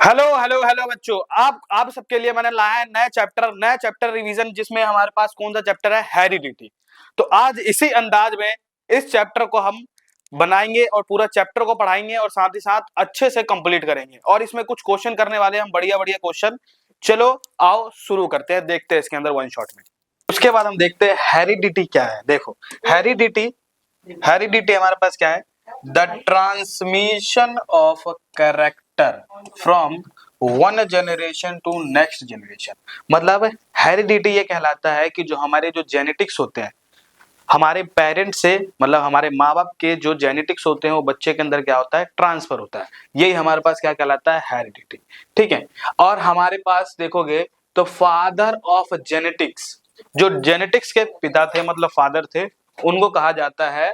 Hello hello hello बच्चों, आप सबके लिए मैंने लाया है नया चैप्टर रिवीजन, जिसमें हमारे पास कौन सा चैप्टर है, हेरिडिटी। तो आज इसी अंदाज में इस चैप्टर को हम बनाएंगे और पूरा चैप्टर को पढ़ाएंगे और साथ ही साथ अच्छे से कंप्लीट करेंगे। और इसमें कुछ क्वेश्चन करने वाले हम, बढ़िया बढ़िया क्वेश्चन। चलो आओ शुरू करते हैं, देखते हैं इसके अंदर वन शॉट में। उसके बाद हम देखते हैं हेरिडिटी क्या है। देखो हेरिडिटी हमारे पास क्या है, the transmission of character from one generation to next generation. मतलब हेरिडिटी ये कहलाता है कि जो हमारे जो जेनेटिक्स होते हैं, हमारे पेरेंट्स से, मतलब हमारे माँ बाप के जो जेनेटिक्स होते हैं वो बच्चे के अंदर क्या होता है, ट्रांसफर होता है। यही हमारे पास क्या कहलाता है, हेरिडिटी। ठीक है। और हमारे पास देखोगे तो फादर ऑफ जेनेटिक्स, जो जेनेटिक्स के पिता थे, मतलब फादर थे, उनको कहा जाता है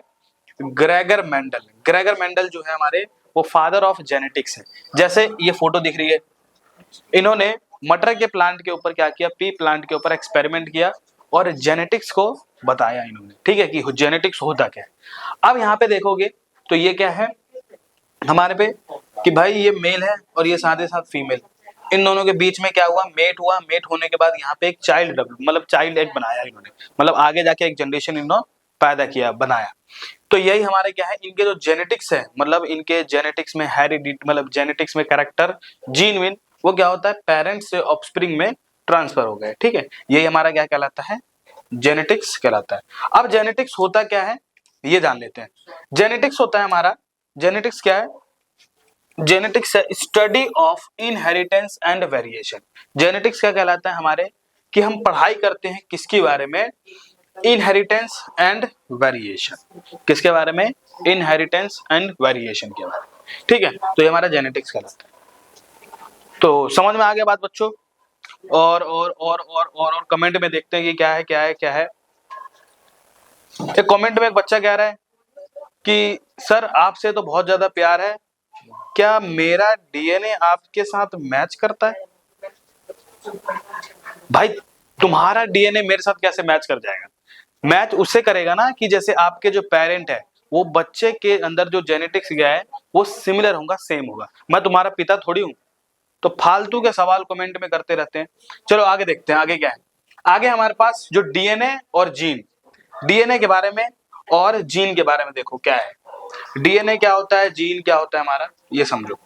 ग्रेगर मेंडल। ग्रेगर मेंडल जो है हमारे, वो फादर ऑफ जेनेटिक्स है। जैसे ये फोटो दिख रही है, इन्होंने मटर के प्लांट के ऊपर क्या किया, पी प्लांट के ऊपर एक्सपेरिमेंट किया और जेनेटिक्स को बताया इन्होंने। ठीक है, कि जेनेटिक्स होता क्या है। अब यहाँ पे देखोगे तो ये क्या है हमारे पे, कि भाई ये मेल है और ये साथ ही साथ फीमेल। इन दोनों के बीच में क्या हुआ, मेट हुआ। मेट होने के बाद यहाँ पे एक चाइल्ड, मतलब चाइल्ड एक बनाया इन्होंने, मतलब आगे जाके एक जनरेशन इन्होंने पैदा किया, बनाया। तो यही हमारे क्या है, इनके जो जेनेटिक्स है, मतलब इनके जेनेटिक्स में हेरिडिटी, मतलब जेनेटिक्स में कैरेक्टर, जीन विन, वो क्या होता है, पेरेंट्स से ऑफस्प्रिंग में ट्रांसफर हो गए। ठीक है, यही हमारा क्या कहलाता है, जेनेटिक्स कहलाता है। अब जेनेटिक्स होता क्या है ये जान लेते हैं। जेनेटिक्स होता है हमारा, जेनेटिक्स क्या है, जेनेटिक्स है study of inheritance and variation. Genetics क्या कहलाता है हमारे, कि हम पढ़ाई करते हैं किसके बारे में, इनहेरिटेंस एंड वेरिएशन। किसके बारे में, इनहेरिटेंस एंड वेरिएशन के बारे में। ठीक है, तो ये हमारा जेनेटिक्स कहलाता है। तो समझ में आ गया बात बच्चों। और कमेंट में देखते हैं कि क्या है क्या है क्या है। एक कमेंट में एक बच्चा कह रहा है कि सर आपसे तो बहुत ज्यादा प्यार है, क्या मेरा डीएनए आपके साथ मैच करता है? भाई तुम्हारा डीएनए मेरे साथ कैसे मैच कर जाएगा? मैच उससे करेगा ना कि जैसे आपके जो पेरेंट है, वो बच्चे के अंदर जो जेनेटिक्स गया है वो सिमिलर होगा, सेम होगा। मैं तुम्हारा पिता थोड़ी हूं। तो फालतू के सवाल कमेंट में करते रहते हैं। चलो आगे देखते हैं, आगे क्या है। आगे हमारे पास जो डीएनए और जीन, डीएनए के बारे में और जीन के बारे में देखो क्या है। डीएनए क्या होता है, जीन क्या होता है हमारा, ये समझो।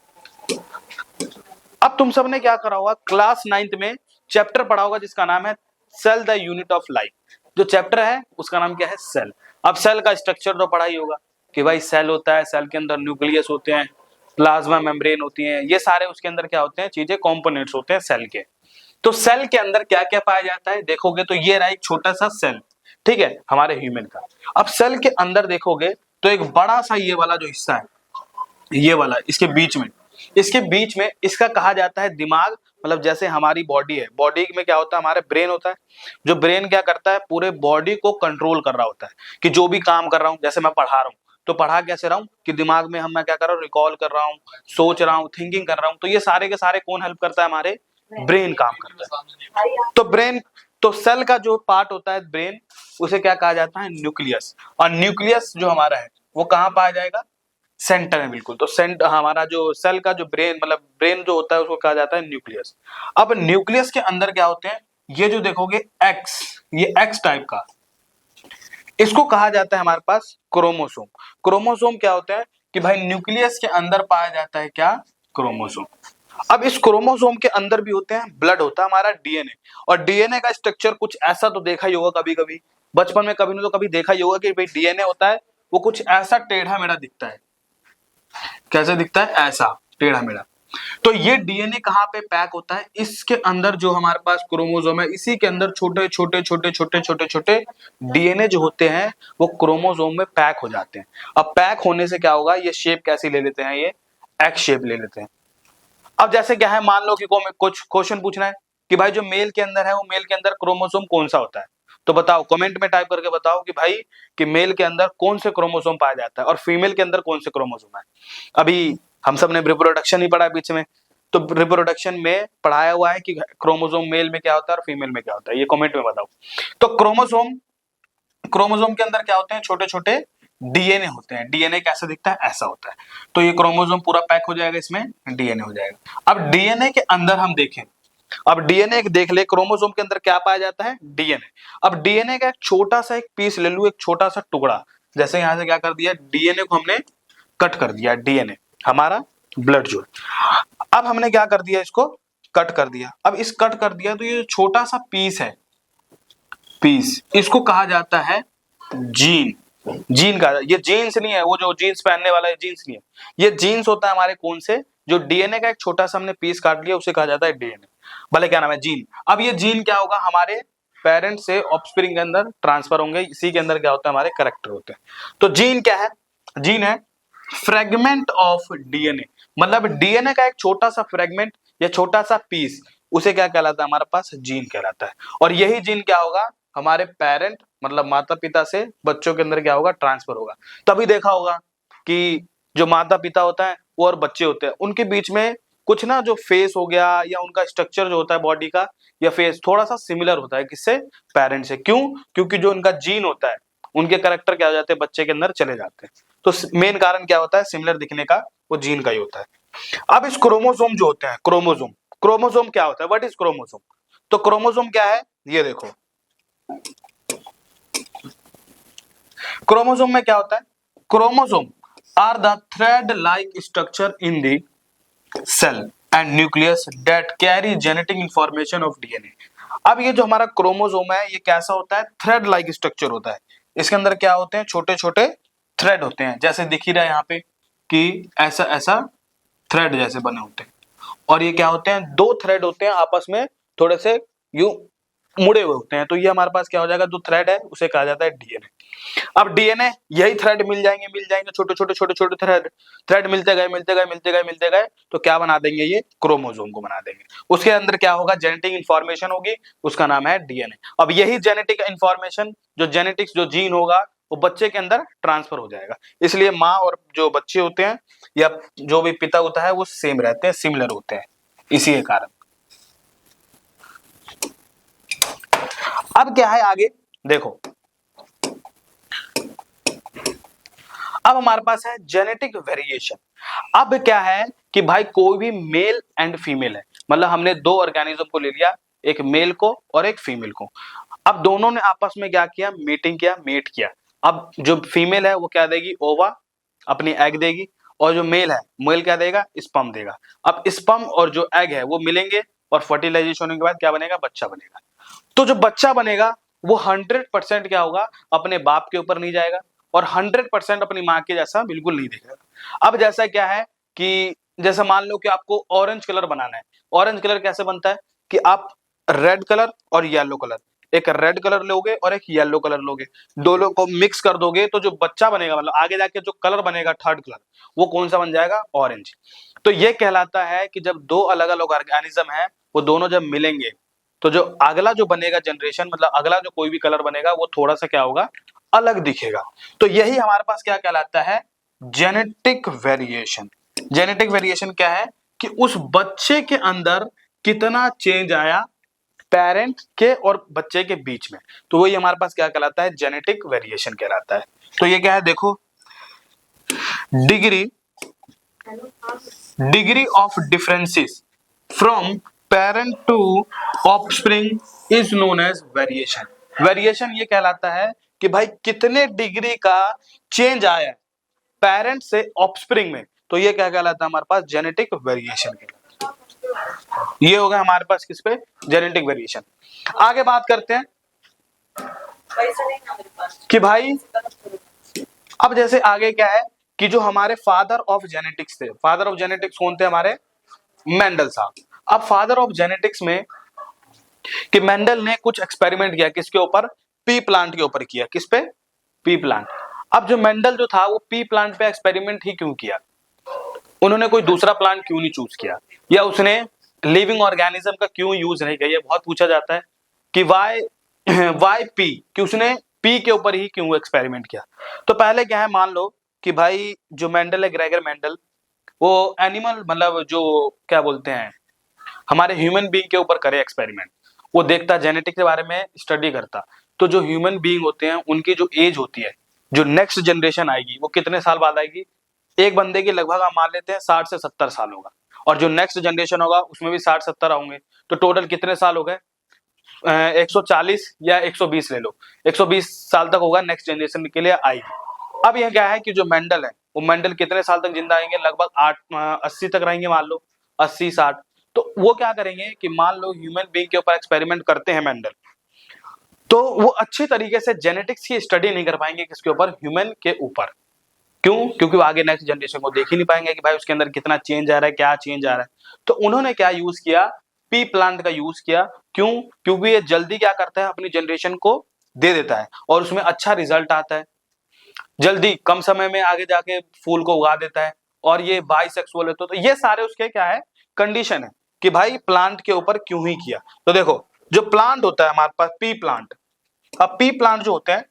अब तुम सबने क्या करा होगा, क्लास 9th में चैप्टर पढ़ा होगा जिसका नाम है cell the unit of life. जो चैप्टर है उसका नाम क्या है, सेल। अब सेल का स्ट्रक्चर तो पढ़ा ही होगा कि भाई सेल होता है, सेल के अंदर न्यूक्लियस होते हैं, प्लाज्मा मेम्ब्रेन होती है, ये सारे उसके अंदर क्या होते हैं, चीजें, कंपोनेंट्स होते हैं सेल के। तो सेल के अंदर क्या क्या पाया जाता है देखोगे तो ये रहा एक छोटा सा सेल। ठीक है, हमारे ह्यूमन का। अब सेल के अंदर देखोगे तो एक बड़ा सा ये वाला जो हिस्सा है, ये वाला, इसके बीच में इसका कहा जाता है दिमाग। मतलब जैसे हमारी बॉडी है, बॉडी में क्या होता है, हमारे ब्रेन होता है। जो ब्रेन क्या करता है, पूरे बॉडी को कंट्रोल कर रहा होता है, कि जो भी काम कर रहा हूं, जैसे मैं पढ़ा रहा हूं तो पढ़ा कैसे रहा हूं, कि दिमाग में मैं क्या कर रहा हूं, रिकॉल कर रहा हूं, सोच रहा हूं, थिंकिंग कर रहा हूं। तो ये सारे के सारे कौन हेल्प करता है, हमारे ब्रेन काम करता है। तो ब्रेन, तो सेल का जो पार्ट होता है ब्रेन, उसे क्या कहा जाता है, न्यूक्लियस। और न्यूक्लियस जो हमारा है वो कहाँ पाया जाएगा, सेंटर में, बिल्कुल। तो हमारा जो सेल का जो ब्रेन, मतलब ब्रेन जो होता है उसको कहा जाता है न्यूक्लियस। अब न्यूक्लियस के अंदर क्या होते हैं, ये जो देखोगे एक्स, ये एक्स टाइप का, इसको कहा जाता है हमारे पास क्रोमोसोम। क्रोमोसोम क्या होता है, कि भाई न्यूक्लियस के अंदर पाया जाता है क्या, क्रोमोसोम। अब इस क्रोमोसोम के अंदर भी होते हैं, ब्लड होता है, हमारा डीएनए। और डीएनए का स्ट्रक्चर कुछ ऐसा तो देखा ही होगा कभी कभी, बचपन में कभी न तो कभी देखा ही होगा कि भाई डीएनए होता है, वो कुछ ऐसा टेढ़ा मेढ़ा दिखता है। कैसे दिखता है, ऐसा टेढ़ा मेढ़ा। तो ये डीएनए कहाँ पे पैक होता है, इसके अंदर जो हमारे पास क्रोमोसोम है, इसी के अंदर छोटे छोटे छोटे छोटे छोटे छोटे डीएनए जो होते हैं वो क्रोमोसोम में पैक हो जाते हैं। अब पैक होने से क्या होगा, ये शेप कैसी ले लेते हैं, ये एक्स शेप ले लेते हैं। अब जैसे क्या है, मान लो कि कुछ क्वेश्चन पूछना है कि भाई जो मेल के अंदर है, वो मेल के अंदर क्रोमोसोम कौन सा होता है, तो बताओ, कमेंट में टाइप करके बताओ कि भाई कि मेल के अंदर कौन से क्रोमोसोम पाया जाता है और फीमेल के अंदर कौन से क्रोमोसोम है। अभी हम सब ने रिप्रोडक्शन ही पढ़ा है बीच में, तो रिप्रोडक्शन में पढ़ाया हुआ है कि क्रोमोसोम मेल में क्या होता है और फीमेल में क्या होता है, ये कमेंट में बताओ। तो क्रोमोसोम, क्रोमोसोम के अंदर क्या होते हैं, छोटे छोटे डीएनए होते हैं। डीएनए कैसे दिखता है, ऐसा होता है। तो ये क्रोमोसोम पूरा पैक हो जाएगा, इसमें डीएनए हो जाएगा। अब डीएनए के अंदर हम देखें, अब डीएनए देख ले, क्रोमोसोम के अंदर क्या पाया जाता है, डीएनए। अब डीएनए का एक छोटा सा एक पीस ले लूं, एक छोटा सा टुकड़ा, जैसे यहां से क्या कर दिया, डीएनए को हमने कट कर दिया। डीएनए हमारा ब्लड जो, अब हमने क्या कर दिया, इसको कट कर दिया। अब इस कट कर दिया तो ये छोटा सा पीस है, पीस, इसको कहा जाता है जीन। जीन का, ये जीन्स नहीं है, वो जो जीन्स पहनने वाला है जीन्स नहीं है, ये जीन्स होता है हमारे कौन से, जो डीएनए का एक छोटा सा हमने पीस काट लिया उसे कहा जाता है डीएनए, भले क्या नाम है, जीन। अब ये जीन क्या होगा, हमारे पेरेंट से ऑफस्प्रिंग के अंदर ट्रांसफर होंगे, इसी के अंदर क्या होता है, हमारे कैरेक्टर होते हैं। तो जीन क्या है, जीन है फ्रेगमेंट ऑफ डीएनए, मतलब डीएनए का एक छोटा सा फ्रेगमेंट या छोटा सा पीस, उसे क्या कहलाता है, हमारे पास जीन कहलाता है। और यही जीन क्या होगा, हमारे पेरेंट मतलब माता पिता से बच्चों के अंदर क्या होगा, ट्रांसफर होगा। तभी देखा होगा कि जो माता पिता होता है वो और बच्चे होते हैं, उनके बीच में कुछ ना, जो फेस हो गया या उनका स्ट्रक्चर जो होता है बॉडी का या फेस, थोड़ा सा सिमिलर होता है किससे, पेरेंट से। क्यों, क्योंकि जो उनका जीन होता है, उनके कैरेक्टर क्या हो जाते हैं, बच्चे के अंदर चले जाते हैं। तो मेन कारण क्या होता है सिमिलर दिखने का, वो जीन का ही होता है। अब इस क्रोमोसोम जो होते हैं, क्रोमोसोम, क्रोमोसोम क्या होता है, व्हाट इज क्रोमोसोम। तो क्रोमोसोम क्या है, ये देखो, क्रोमोसोम में क्या होता है, chromosome are the thread like structure in the cell and nucleus that carry genetic information of DNA. अब ये जो हमारा क्रोमोसोम है, ये कैसा होता है, थ्रेड लाइक स्ट्रक्चर होता है। इसके अंदर क्या होते हैं, छोटे छोटे थ्रेड होते हैं, जैसे दिख ही रहा है यहाँ पे कि ऐसा ऐसा थ्रेड जैसे बने होते हैं। और ये क्या होते हैं, दो थ्रेड होते हैं आपस में थोड़े से यूं मुड़े हुए होते हैं। तो ये हमारे पास क्या हो जाएगा, जो थ्रेड है उसे कहा जाता है डीएनए। अब डीएनए, यही थ्रेड मिल जाएंगे छोटे छोटे थ्रेड, थ्रेड मिलते गए तो क्या बना देंगे, ये क्रोमोसोम को बना देंगे। उसके अंदर क्या होगा, जेनेटिक इंफॉर्मेशन होगी, उसका नाम है डीएनए। अब यही जेनेटिक इंफॉर्मेशन, जो जेनेटिक्स जो जीन होगा, वो बच्चे के अंदर ट्रांसफर हो जाएगा। इसलिए माँ और जो बच्चे होते हैं या जो भी पिता होता है वो सेम रहते हैं, सिमिलर होते हैं, इसी के कारण। अब क्या है आगे देखो, अब हमारे पास है जेनेटिक वेरिएशन। अब क्या है कि भाई कोई भी मेल एंड फीमेल है, मतलब हमने दो ऑर्गेनिज्म को ले लिया, एक मेल को और एक फीमेल को। अब दोनों ने आपस में क्या किया, मीटिंग किया, मेट किया। अब जो फीमेल है वो क्या देगी, ओवा, अपनी एग देगी, और जो मेल है, मेल क्या देगा, स्पर्म देगा। अब स्पर्म और जो एग है वो मिलेंगे और फर्टिलाइजेशन होने के बाद क्या बनेगा, बच्चा बनेगा। तो जो बच्चा बनेगा वो 100% क्या होगा, अपने बाप के ऊपर नहीं जाएगा और 100% अपनी माँ के जैसा बिल्कुल नहीं दिखेगा। अब जैसा क्या है कि जैसे मान लो कि आपको ऑरेंज कलर बनाना है। ऑरेंज कलर कैसे बनता है कि आप रेड कलर और येलो कलर, एक रेड कलर लोगे और एक येलो कलर लोगे, दोनों को मिक्स कर दोगे तो जो बच्चा बनेगा, मतलब आगे जाके जो कलर बनेगा थर्ड कलर, वो कौन सा बन जाएगा, ऑरेंज। तो ये कहलाता है कि जब दो अलग अलग ऑर्गेनिज्म है, वो दोनों जब मिलेंगे तो जो अगला जो बनेगा जनरेशन, मतलब अगला जो कोई भी कलर बनेगा वो थोड़ा सा क्या होगा, अलग दिखेगा। तो यही हमारे पास क्या कहलाता है, जेनेटिक वेरिएशन। जेनेटिक वेरिएशन क्या है कि उस बच्चे के अंदर कितना चेंज आया पेरेंट के और बच्चे के बीच में, तो वही हमारे पास क्या कहलाता है, जेनेटिक वेरिएशन कहलाता है। तो ये क्या है देखो, degree of differences from parent to offspring is known as variation. Variation ये कहलाता है कि भाई कितने डिग्री का चेंज आया पेरेंट से ऑफस्प्रिंग में, तो ये क्या कहलाता है हमारे पास, जेनेटिक वेरिएशन कहलाता है। ये होगा हमारे पास किस पे, जेनेटिक वेरिएशन। आगे बात करते हैं कि भाई अब जैसे आगे क्या है कि जो हमारे फादर ऑफ जेनेटिक्स थे, फादर ऑफ जेनेटिक्स कौन थे, हमारे मेंडल साहब। अब फादर ऑफ जेनेटिक्स में कि मेंडल ने कुछ एक्सपेरिमेंट किया, किसके ऊपर, पी प्लांट के ऊपर किया, किस पे, पी प्लांट। अब जो मेंडल जो था वो पी प्लांट पे एक्सपेरिमेंट ही क्यों किया, उन्होंने कोई दूसरा प्लांट क्यों नहीं चूज किया, या उसने लिविंग ऑर्गेनिज्म का क्यों यूज नहीं किया, ये बहुत पूछा जाता है कि वाई पी, कि उसने पी के ऊपर ही क्यों एक्सपेरिमेंट किया। तो पहले क्या है, मान लो कि भाई जो मेंडल है, ग्रेगर मेंडल, वो एनिमल मतलब जो क्या बोलते हैं हमारे ह्यूमन बीइंग के ऊपर करे एक्सपेरिमेंट, वो देखता जेनेटिक के बारे में स्टडी करता। तो जो ह्यूमन बीइंग होते हैं उनकी जो एज होती है, जो नेक्स्ट जनरेशन आएगी वो कितने साल बाद आएगी, एक बंदे की लगभग हम मान लेते हैं 60 से 70 साल होगा, और जो नेक्स्ट जनरेशन होगा उसमें भी 60-70 होंगे, तो टोटल कितने साल हो गए, 140 या 120 ले लो, 120 साल तक होगा नेक्स्ट जनरेशन के लिए आएगी। अब यह क्या है कि जो मेंडल है वो मेंडल कितने साल तक जिंदा रहेंगे, लगभग 80 तक रहेंगे, मान लो 80-60। तो वो क्या करेंगे कि मान लो ह्यूमन बीइंग के ऊपर एक्सपेरिमेंट करते हैं मेंडल, तो वो अच्छी तरीके से जेनेटिक्स की स्टडी नहीं कर पाएंगे किसके ऊपर, ह्यूमन के ऊपर। क्यों? क्योंकि वो आगे नेक्स्ट जनरेशन को देख ही नहीं पाएंगे कि भाई उसके अंदर कितना चेंज आ रहा है, क्या चेंज आ रहा है। तो उन्होंने क्या यूज किया, पी प्लांट का यूज किया। क्यों? क्योंकि ये जल्दी क्या करता है, अपनी जनरेशन को दे देता है और उसमें अच्छा रिजल्ट आता है, जल्दी कम समय में आगे जाके फूल को उगा देता है, और ये बाइसेक्सुअल है। तो ये सारे उसके क्या है, कंडीशन है कि भाई प्लांट के ऊपर क्यों ही किया। तो देखो जो प्लांट होता है हमारे पास पी प्लांट, अब पी प्लांट जो होते हैं,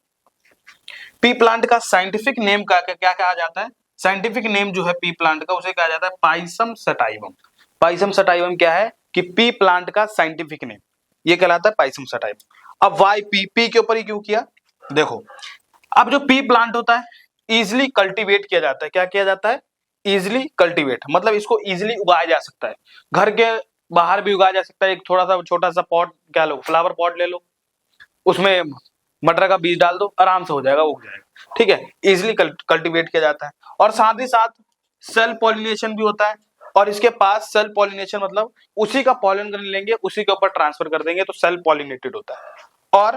पी प्लांट का साइंटिफिक नेम का क्या कहा जाता है, साइंटिफिक नेम जो है पी प्लांट का उसे कहा जाता है पाइसम सटाइवम। पाइसम सटाइवम क्या है कि पी प्लांट का साइंटिफिक नेम ये कहलाता है पाइसम सटाइवम। अब वाई पी के ऊपर ही क्यों किया, देखो अब जो पी प्लांट होता है इजिली कल्टीवेट किया जाता है, क्या किया जाता है, इजिली कल्टीवेट, मतलब इसको इजिली उगाया जा सकता है, घर के बाहर भी उगाया जा सकता है। एक थोड़ा सा छोटा सा पॉट क्या लो, फ्लावर पॉट ले लो, उसमें मटर का बीज डाल दो, आराम से हो जाएगा, उग जाएगा, ठीक है, इजिली कल्टीवेट किया जाता है। और साथ ही साथ सेल्फ पॉलिनेशन भी होता है, और इसके पास सेल्फ पॉलिनेशन मतलब उसी का पॉलन ग्रेन लेंगे उसी के ऊपर ट्रांसफर कर देंगे, तो सेल्फ पॉलिनेटेड होता है। और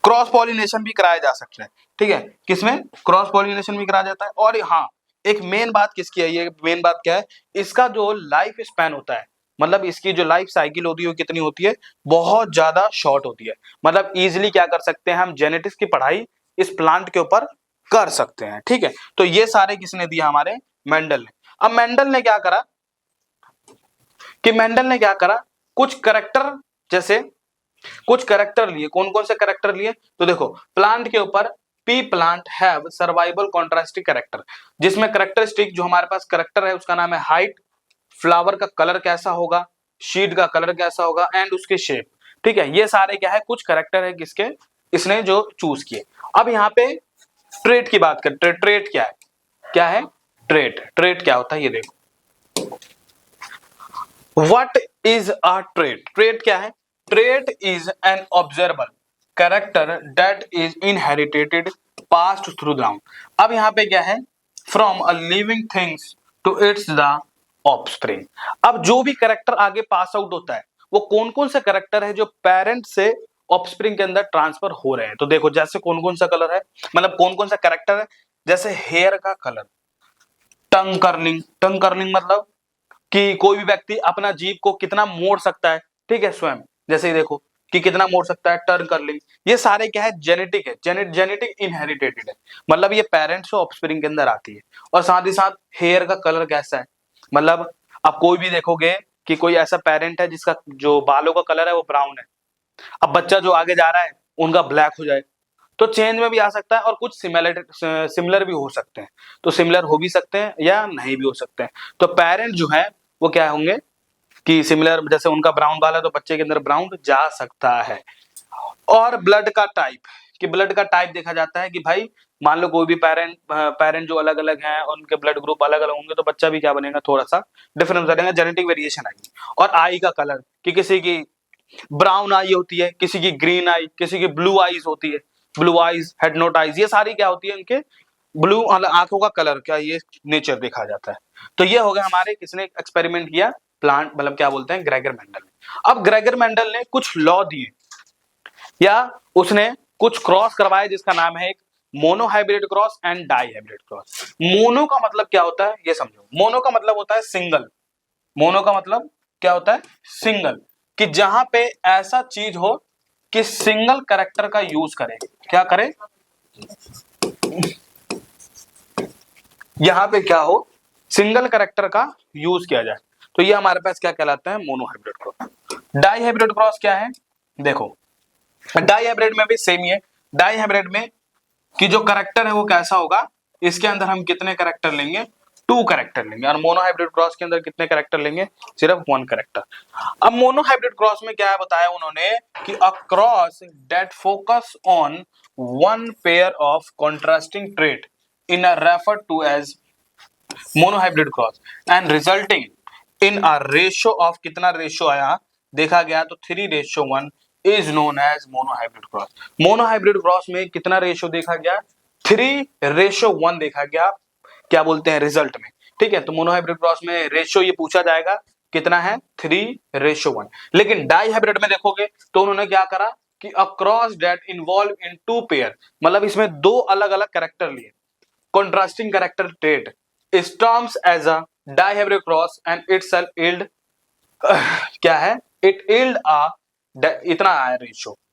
क्रॉस पॉलिनेशन भी कराया जा सकता है, ठीक है, किसमें, क्रॉस पॉलिनेशन भी कराया जाता है। और हाँ एक मेन बात किसकी है, ये मेन बात क्या है, इसका जो लाइफ स्पैन होता है, मतलब इसकी जो लाइफ साइकिल होती है वो कितनी होती है, बहुत ज्यादा शॉर्ट होती है। मतलब इजिली क्या कर सकते हैं हम, जेनेटिक्स की पढ़ाई इस प्लांट के ऊपर कर सकते हैं, ठीक है। तो ये सारे किसने दिया, हमारे मेंडल ने। अब मेंडल ने क्या करा कि मेंडल ने क्या करा, कुछ करेक्टर, जैसे कुछ करेक्टर लिए, कौन कौन से करेक्टर लिए, तो देखो प्लांट के ऊपर pea plant have survival contrasting character, जिसमें करेक्टरिस्टिक जो हमारे पास करेक्टर है उसका नाम है हाइट, फ्लावर का कलर कैसा होगा, शीट का कलर कैसा होगा, एंड उसके शेप, ठीक है। ये सारे क्या है, कुछ करेक्टर है किसके, इसने जो चूज किए। अब यहाँ पे ट्रेट की बात करते हैं, ट्रेट क्या है, क्या है ट्रेट, ट्रेट क्या होता है ये देखो, what is a trait, trait क्या है, trait is an observable character that is inherited passed through down. अब यहाँ पे क्या है, from a living things to its the offspring. अब जो भी कैरेक्टर आगे पास आउट होता है वो कौन कौन से कैरेक्टर है जो पेरेंट से ऑफस्प्रिंग के अंदर ट्रांसफर हो रहे हैं। तो देखो जैसे कौन कौन सा कलर है, मतलब कौन कौन सा कैरेक्टर है, जैसे हेयर का कलर, टंग कर्लिंग, टंग कर्लिंग मतलब कि कोई भी व्यक्ति अपना जीभ को कितना मोड़ सकता है, ठीक है, स्वयं, जैसे ही देखो कि कितना मोड़ सकता है, टर्न कर्लिंग, ये सारे क्या है, जेनेटिक है, जेनेटिक इनहेरिटेड है, मतलब ये पेरेंट्स से ऑफस्प्रिंग के अंदर आती है। और साथ ही साथ हेयर का कलर कैसा है, मतलब आप कोई भी देखोगे कि कोई ऐसा पेरेंट है जिसका जो बालों का कलर है वो ब्राउन है, अब बच्चा जो आगे जा रहा है उनका ब्लैक हो जाए, तो चेंज में भी आ सकता है, और कुछ सिमिलर भी हो सकते हैं, तो सिमिलर हो भी सकते हैं या नहीं भी हो सकते हैं। तो पेरेंट जो है वो क्या होंगे कि सिमिलर, जैसे उनका ब्राउन बाल है तो बच्चे के अंदर ब्राउन जा सकता है। और ब्लड का टाइप, कि ब्लड का टाइप देखा जाता है कि भाई मान लो कोई भी पेरेंट जो अलग अलग हैं और उनके ब्लड ग्रुप अलग अलग होंगे तो बच्चा भी क्या बनेगा, थोड़ा सा डिफरेंस बनेगा, जेनेटिक वेरिएशन आएगी। और आई का कलर, कि किसी की ब्राउन आई होती है, किसी की ग्रीन आई, किसी की ब्लू आईज होती है, blue eyes, head note eyes, ये सारी क्या होती है इनके ब्लू आंखों का कलर, क्या ये नेचर देखा जाता है। तो ये हो गया हमारे, किसने एक्सपेरिमेंट किया, प्लांट, मतलब क्या बोलते हैं, ग्रेगर मेंडल ने। अब ग्रेगर मेंडल ने कुछ लॉ दिए या उसने कुछ क्रॉस करवाए जिसका नाम है एक monohybrid cross and dihybrid cross. Mono का मतलब क्या होता है ये समझो, मोनो का मतलब होता है सिंगल, मोनो का मतलब क्या होता है, सिंगल, कि जहां पे ऐसा चीज हो कि सिंगल कैरेक्टर का यूज करे, क्या करे, यहां पे क्या हो, सिंगल कैरेक्टर का यूज किया जाए, तो ये हमारे पास क्या कहलाता है, monohybrid cross. Dihybrid cross क्या है, देखो डाई हाइब्रिड में भी सेम ही है, डाई हाइब्रिड में कि जो कैरेक्टर है वो कैसा होगा, इसके अंदर हम कितने कैरेक्टर लेंगे, 2 कैरेक्टर लेंगे, और मोनो हाइब्रिड क्रॉस के अंदर कितने कैरेक्टर लेंगे, सिर्फ 1 कैरेक्टर। अब मोनो हाइब्रिड क्रॉस में क्या है बताया उन्होंने कि a cross that focus on one pair of contrasting trait in a referred to as monohybrid cross and resulting in a ratio of कितना रेशियो आया देखा गया तो 3:1 is known as monohybrid cross. monohybrid cross में कितना ratio देखा गया 3:1 देखा गया क्या बोलते हैं रिजल्ट में. ठीक है, तो मोनोहाइब्रिड क्रॉस में रेशियो ये पूछा जाएगा कितना है 3:1. लेकिन डाई हाइब्रिड में देखोगे तो उन्होंने क्या करा कि a cross that involve in two pair, मतलब इसमें दो अलग अलग कैरेक्टर लिए contrasting character trait is terms as a dihybrid cross and itself yield क्या है इट यील्ड अ इतना आया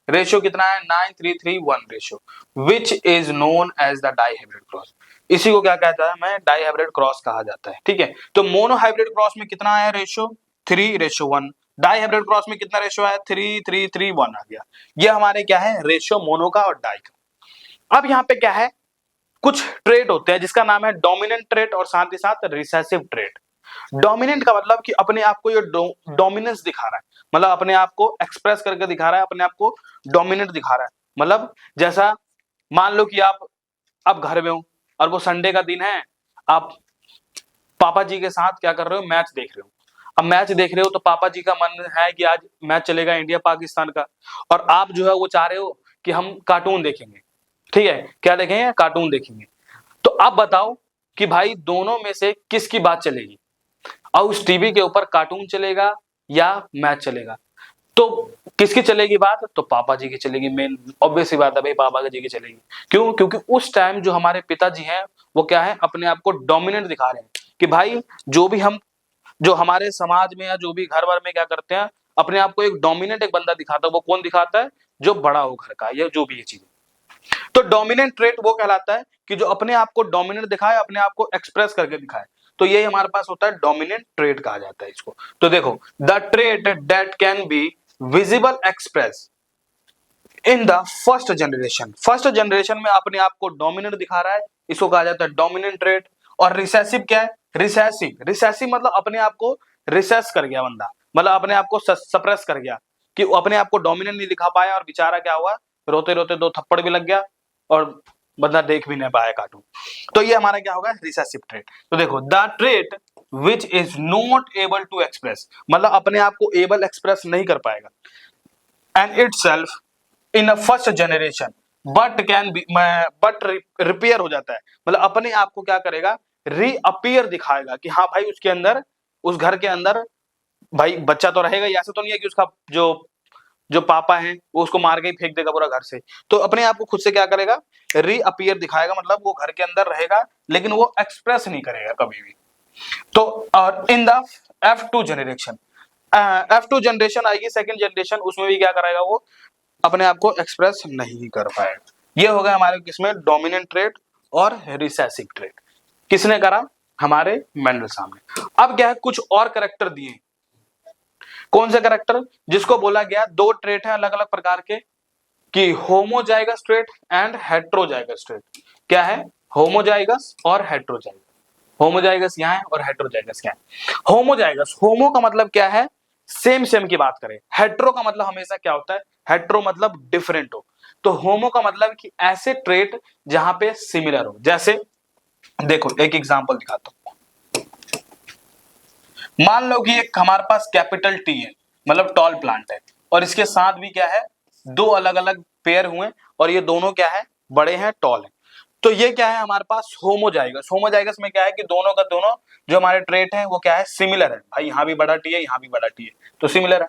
रेशियो कितना है 9331 ratio which is known as the dihybrid cross. इसी को क्या कहता है मैं डाई हाइब्रिड क्रॉस कहा जाता है. ठीक है, तो मोनो हाइब्रिड क्रॉस में कितना आया रेशियो 3:1. डाई हाइब्रिड क्रॉस में कितना रेशियो आया 3:3:1 आ गया. ये हमारे क्या है रेशियो मोनो का और डाई का. अब यहाँ पे क्या है कुछ ट्रेट होते हैं जिसका नाम है डोमिनेंट ट्रेट और साथ ही साथ रिसेसिव ट्रेट. डोमिनेंट का मतलब कि अपने आप को ये डोमिनेंस दिखा रहा है, मतलब अपने आप को एक्सप्रेस करके दिखा रहा है, अपने आप को डोमिनेंट दिखा रहा है. मतलब जैसा मान लो कि आप घर में हो और वो संडे का दिन है, आप पापा जी के साथ क्या कर रहे हो मैच देख रहे हो. अब मैच देख रहे हो तो पापा जी का मन है कि आज मैच चलेगा इंडिया पाकिस्तान का, और आप जो है वो चाह रहे हो कि हम कार्टून देखेंगे. ठीक है, क्या देखेंगे कार्टून देखेंगे. तो आप बताओ कि भाई दोनों में से किसकी बात चलेगी, और उस टीवी के ऊपर कार्टून चलेगा या मैच चलेगा. तो किसकी चलेगी बात तो पापा जी की चलेगी. मेन ऑब्वियस सी बात है भाई पापा जी की चलेगी. क्यों? क्योंकि उस टाइम जो हमारे पिताजी हैं वो क्या है अपने आप को डोमिनेंट दिखा रहे हैं कि भाई जो हमारे समाज में या जो भी घर भर में क्या करते हैं अपने आप को एक डोमिनेंट एक बंदा दिखाता है. वो कौन दिखाता है जो बड़ा हो घर का या जो भी ये चीज. तो डोमिनेंट ट्रेट वो कहलाता है कि जो अपने आप को डोमिनेंट दिखाए, अपने आप को एक्सप्रेस करके दिखाए. तो ये हमारे पास होता है डोमिनेंट ट्रेट कहा जाता है इसको. तो देखो the trait that can be visible express in the first generation. First generation में अपने आप को डोमिनेंट दिखा रहा है, इसको कहा जाता है डोमिनेंट ट्रेट. और रिसेसिव क्या है रिसेसिव मतलब अपने आप को रिसेस कर गया बंदा, मतलब अपने आप को सप्रेस कर गया कि वो अपने आप को डोमिनेंट नहीं दिखा पाया और बेचारा क्या हुआ रोते रोते 2 थप्पड़ भी लग गया और बंदा देख भी नहीं पाया कार्टून. तो ये हमारा क्या होगा रिसेसिव ट्रेट. तो देखो the trait which is not able to express, मतलब अपने आप को एबल एक्सप्रेस नहीं कर पाएगा and itself in a first generation but can be but reappear हो जाता है, मतलब अपने आप को क्या करेगा रीअपियर दिखाएगा कि हाँ भाई उसके अंदर उस घर के अंदर भाई बच्चा तो रहेगा. ऐसा तो नहीं है कि उसका जो पापा है वो उसको मार के ही फेंक देगा पूरा घर से. तो अपने आप को खुद से क्या करेगा रीअपियर दिखाएगा, मतलब वो घर के अंदर रहेगा लेकिन वो एक्सप्रेस नहीं करेगा कभी भी. तो और in the F2 generation F2 generation आएगी सेकंड जनरेशन, उसमें भी क्या कराएगा वो अपने आप को एक्सप्रेस नहीं कर पाएगा. ये हो गया हमारे किसमें डोमिनेंट ट्रेट और रिसेसिव ट्रेट. किसने करा हमारे मेंडल साहब ने. अब क्या है कुछ और कैरेक्टर दिए. कौन से कैरेक्टर जिसको बोला गया दो ट्रेट है अलग अलग प्रकार के कि homozygous trait and heterozygous trait. क्या है होमोजाइगस और हेट्रोजाइगस. होमोजाइगस यहाँ है और हेट्रोजाइगस क्या है. होमोजाइगस होमो का मतलब क्या है सेम की बात करें. हेट्रो का मतलब हमेशा क्या होता है हेट्रो मतलब डिफरेंट हो. तो होमो का मतलब कि ऐसे ट्रेट जहां पे सिमिलर हो. जैसे देखो एक एग्जांपल दिखाता हूं. मान लो कि एक हमारे पास कैपिटल टी है मतलब टॉल प्लांट है और इसके साथ भी क्या है दो अलग अलग पेयर हुए और ये दोनों क्या है बड़े हैं टॉल है. तो ये क्या है हमारे पास होमोजाइगस. होमोजाइगस में क्या है कि दोनों का दोनों जो हमारे ट्रेट है वो क्या है सिमिलर है. भाई यहाँ भी बड़ा टी है यहाँ भी बड़ा टी है तो सिमिलर है.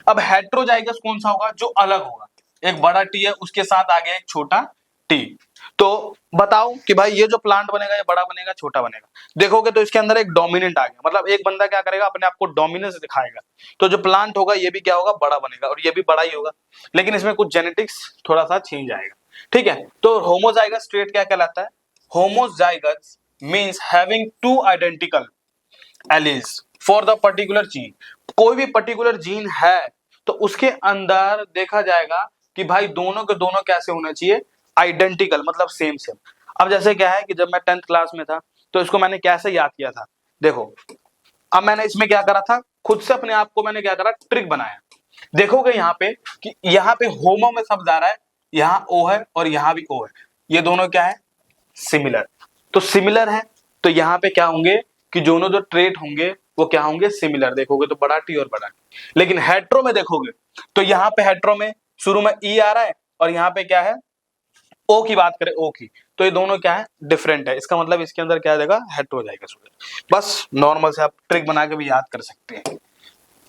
अब हेट्रोजाइगस कौन सा होगा जो अलग होगा. एक बड़ा टी है उसके साथ आ गया एक छोटा टी. तो बताओ कि भाई ये जो प्लांट बनेगा ये बड़ा बनेगा छोटा बनेगा. देखोगे तो इसके अंदर एक डोमिनेंट आ गया, मतलब एक बंदा क्या करेगा अपने आप को डोमिनेंस दिखाएगा. तो जो प्लांट होगा ये भी क्या होगा बड़ा बनेगा और ये भी बड़ा ही होगा, लेकिन इसमें कुछ जेनेटिक्स थोड़ा सा चेंज आएगा. ठीक है, तो होमोजाइगस ट्रेट क्या कहलाता है. Homozygous means having two identical alleles for the particular gene. कोई भी पर्टिकुलर जीन है तो उसके अंदर देखा जाएगा कि भाई दोनों के दोनों कैसे होना चाहिए आइडेंटिकल मतलब सेम. अब जैसे क्या है कि जब मैं 10th क्लास में था तो इसको मैंने कैसे याद किया था. देखो अब मैंने इसमें क्या करा था खुद से अपने आप को मैंने क्या करा ट्रिक बनाया. देखोगे यहाँ पे कि यहाँ पे होमो में शब्द आ रहा है यहाँ O है और यहाँ भी O है, ये दोनों क्या है, सिमिलर। तो सिमिलर है तो यहाँ पे क्या होंगे कि दोनों जो ट्रेट होंगे वो क्या होंगे, सिमिलर। देखोगे तो बड़ा टी और बड़ा टी। लेकिन हेट्रो में देखोगे तो यहाँ पे हेट्रो में शुरू में ई आ रहा है और यहाँ पे क्या है, ओ की बात करें, ओ की, तो ये दोनों क्या है, डिफरेंट है। इसका मतलब इसके अंदर क्या आ जाएगा, हेट्रोजाइगस हो जाएगा। बस नॉर्मल से आप ट्रिक बना के भी याद कर सकते हैं।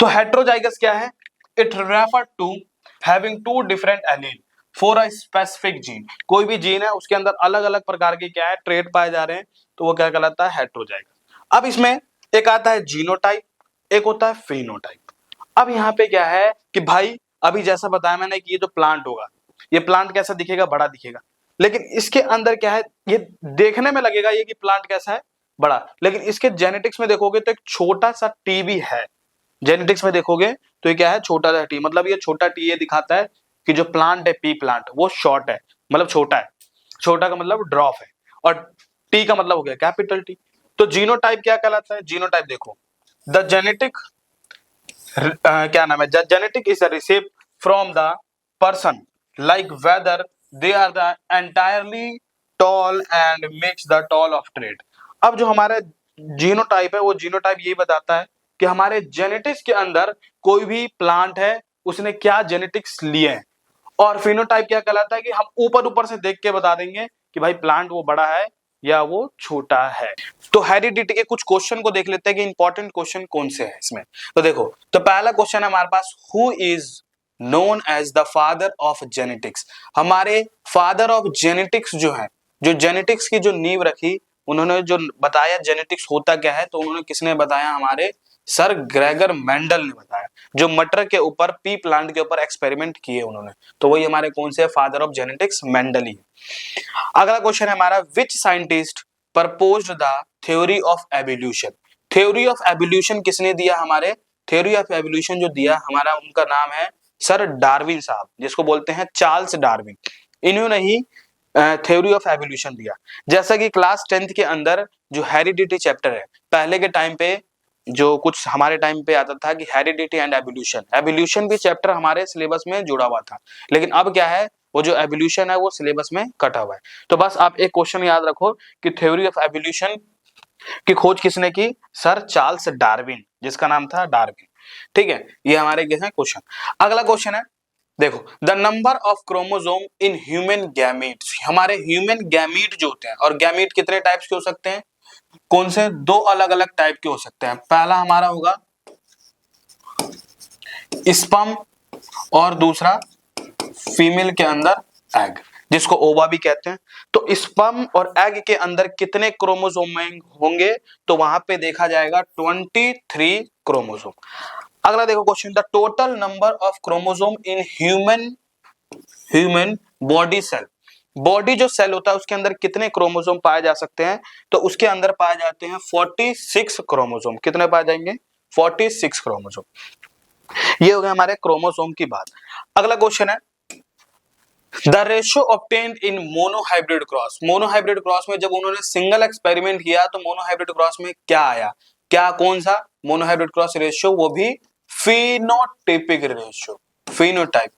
तो हेट्रोजाइगस क्या है, it refer to having two different allele for a specific gene. कोई भी जीन है उसके अंदर अलग अलग प्रकार के क्या है, ट्रेट पाए जा रहे हैं, तो वो क्या कहलाता है, हेट्रोजाइगस। अब इसमें एक आता है जीनोटाइप, एक होता है फेनोटाइप। अब यहाँ पे क्या है कि भाई अभी जैसा बताया मैंने कि ये जो प्लांट होगा, ये प्लांट कैसा दिखेगा, बड़ा दिखेगा। लेकिन इसके अंदर क्या है, ये देखने में लगेगा ये कि प्लांट कैसा है, बड़ा, लेकिन इसके जेनेटिक्स में देखोगे तो एक छोटा सा टी भी है। जेनेटिक्स में देखोगे तो ये क्या है, छोटा सा टी, मतलब ये छोटा टी ये दिखाता है कि जो प्लांट है, पी प्लांट, वो शॉर्ट है, मतलब छोटा है। छोटा का मतलब ड्रॉप है और टी का मतलब हो गया कैपिटल टी। तो जीनोटाइप क्या कहलाता है, जीनोटाइप देखो, द जेनेटिक क्या नाम है, genetic is receive from the person like whether they are the entirely tall and makes the tall of trade. अब जो हमारा जीनोटाइप है वो जीनोटाइप ये बताता है कि हमारे जेनेटिक्स के अंदर कोई भी प्लांट है उसने क्या जेनेटिक्स लिए हैं। और फिनोटाइप क्या कहलाता है कि हम ऊपर ऊपर से देख के बता देंगे कि भाई प्लांट वो बड़ा है या वो छोटा है। तो हेरिडिटी के कुछ क्वेश्चन को देख लेते हैं कि इंपॉर्टेंट क्वेश्चन कौन से हैं इसमें। तो देखो, तो पहला क्वेश्चन है हमारे पास, who is known as the father of genetics. हमारे फादर ऑफ जेनेटिक्स जो है, जो जेनेटिक्स की जो नींव रखी, उन्होंने जो बताया जेनेटिक्स होता क्या है, तो उन्होंने किसने बताया, हमारे सर ग्रेगर मेंडल ने बताया, जो मटर के ऊपर, पी प्लांट के ऊपर एक्सपेरिमेंट किए उन्होंने। तो वही हमारे कौन से फादर ऑफ जेनेटिक्स, मेंडल ही। अगला क्वेश्चन है हमारा, which scientist proposed the theory of evolution. Theory of evolution किसने दिया, हमारे थ्योरी ऑफ एवोल्यूशन जो दिया हमारा, उनका नाम है सर डार्विन साहब, जिसको बोलते हैं चार्ल्स डार्विन। इन्होंने ही थ्योरी ऑफ एवोल्यूशन दिया। जैसा कि क्लास 10th के अंदर जो हेरिडिटी चैप्टर है, पहले के टाइम पे जो कुछ हमारे टाइम पे आता था कि हेरिडिटी एंड एवोल्यूशन, एवोल्यूशन भी चैप्टर हमारे सिलेबस में जुड़ा हुआ था। लेकिन अब क्या है, वो जो एवोल्यूशन है वो सिलेबस में कटा हुआ है। तो बस आप एक क्वेश्चन याद रखो कि थ्योरी ऑफ एवोल्यूशन की खोज किसने की, सर चार्ल्स डार्विन, जिसका नाम था डार्विन। ठीक है, ये हमारे क्वेश्चन। अगला क्वेश्चन है, देखो, the number of chromosome in human gametes. हमारे ह्यूमन गैमीट जो होते हैं, और गैमीट कितने टाइप्स के हो सकते हैं, कौन से, दो अलग अलग टाइप के हो सकते हैं। पहला हमारा होगा स्पर्म और दूसरा फीमेल के अंदर एग, जिसको ओवा भी कहते हैं। तो स्पर्म और एग के अंदर कितने क्रोमोसोम होंगे, तो वहां पे देखा जाएगा 23 क्रोमोसोम। अगला देखो question, the total number of chromosome in human body cell. Body जो सेल होता है उसके अंदर कितने क्रोमोसोम पाए जा सकते हैं, तो उसके अंदर पाए जाते हैं 46 क्रोमोसोम। कितने पाए जाएंगे, 46 क्रोमोसोम। ये हो गया हमारे क्रोमोसोम की बात। अगला क्वेश्चन है, the ratio obtained in monohybrid cross. Monohybrid cross में जब उन्होंने सिंगल एक्सपेरिमेंट किया तो मोनोहाइब्रिड क्रॉस में क्या आया, क्या, कौन सा मोनोहाइब्रिड क्रॉस रेशियो, वो भी फिनोटाइपिक रेशियो, फिनोटाइप,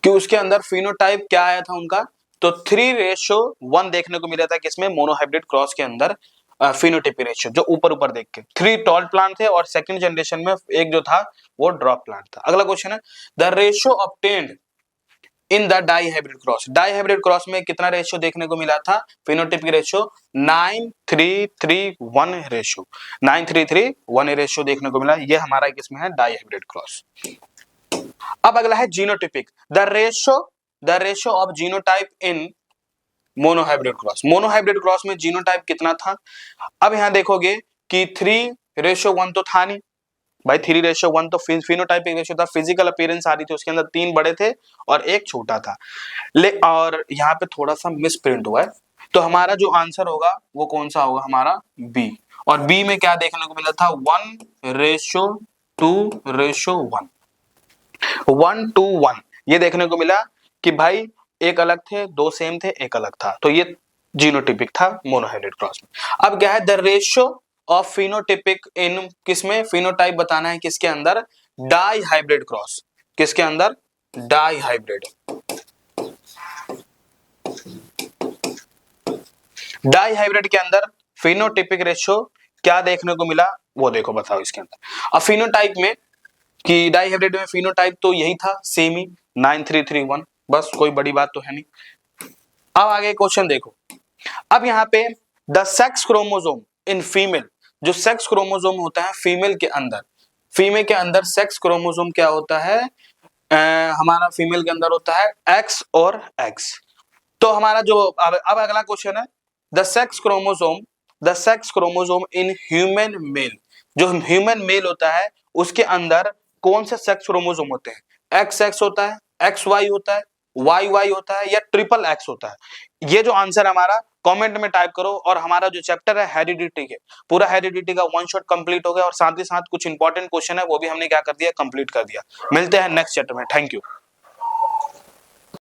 कि उसके अंदर फिनोटाइप क्या आया था उनका, तो 3:1 देखने को मिला था किसमें, मोनोहाइब्रिड क्रॉस के अंदर फिनोटाइपिक रेशियो, जो ऊपर ऊपर देख के 3 टॉल प्लांट थे और सेकंड जनरेशन में एक जो था वो ड्रॉप प्लांट था। अगला क्वेश्चन है, the ratio obtained in the dihybrid cross. Dihybrid cross में कितना रेशियो देखने को मिला था, फिनोटाइपिक रेशियो 9:3:1 रेशियो, 9:3:1 रेशियो देखने को मिला। ये हमारा किसमें है, डाइहाइब्रिड क्रॉस। अब अगला है genotypic, the ratio of genotype in monohybrid cross. Monohybrid cross में जीनोटाइप कितना था, अब यहां देखोगे कि 3:1 तो था नहीं भाई, 3:1 तो फिनोटाइपिक रेशियो था। फिजिकल अपीयरेंस आ रही थी उसके अंदर 3 बड़े थे और एक छोटा था, और यहाँ पे थोड़ा सा मिस प्रिंट हुआ है। तो हमारा जो आंसर होगा वो कौन सा होगा, हमारा बी। और बी में क्या देखने को मिला था, 1:2:1, 1:1 ये देखने को मिला कि भाई एक अलग थे, दो सेम थे, एक अलग था। तो ये जीनोटाइपिक था मोनोहाइब्रिड क्रॉस में। अब क्या है, द रेशियो ऑफ फिनोटाइपिक इन, किसमें, फिनोटाइप बताना है किसके अंदर, डाई हाइब्रिड क्रॉस, किसके अंदर, डाई हाइब्रिड। डाई हाइब्रिड के अंदर फिनोटाइपिक रेशियो क्या देखने को मिला, वो देखो बताओ इसके अंदर। अब फिनोटाइप में कि डाई हाइब्रिड में फिनोटाइप तो यही था, सेम ही 9331, बस कोई बड़ी बात तो है नहीं। अब आगे क्वेश्चन देखो। अब यहाँ पे the sex chromosome in female, जो सेक्स क्रोमोसोम होता है फीमेल के अंदर सेक्स क्रोमोसोम क्या होता है, हमारा फीमेल के अंदर होता है एक्स और एक्स। तो हमारा जो अब अगला क्वेश्चन है, the sex chromosome in human male, जो ह्यूमन मेल होता है उसके अंदर कौन से सेक्स क्रोमोसोम होते हैं, एक्स एक्स होता है, एक्स वाई होता है, वाई वाई होता है, या ट्रिपल एक्स होता है। ये जो आंसर हमारा कमेंट में टाइप करो। और हमारा जो चैप्टर है हेरिडिटी के, पूरा हेरिडिटी का वन शॉट कंप्लीट हो गया, और साथ ही साथ कुछ इंपॉर्टेंट क्वेश्चन है वो भी हमने क्या कर दिया, कंप्लीट कर दिया। मिलते हैं नेक्स्ट चैप्टर में। Thank you.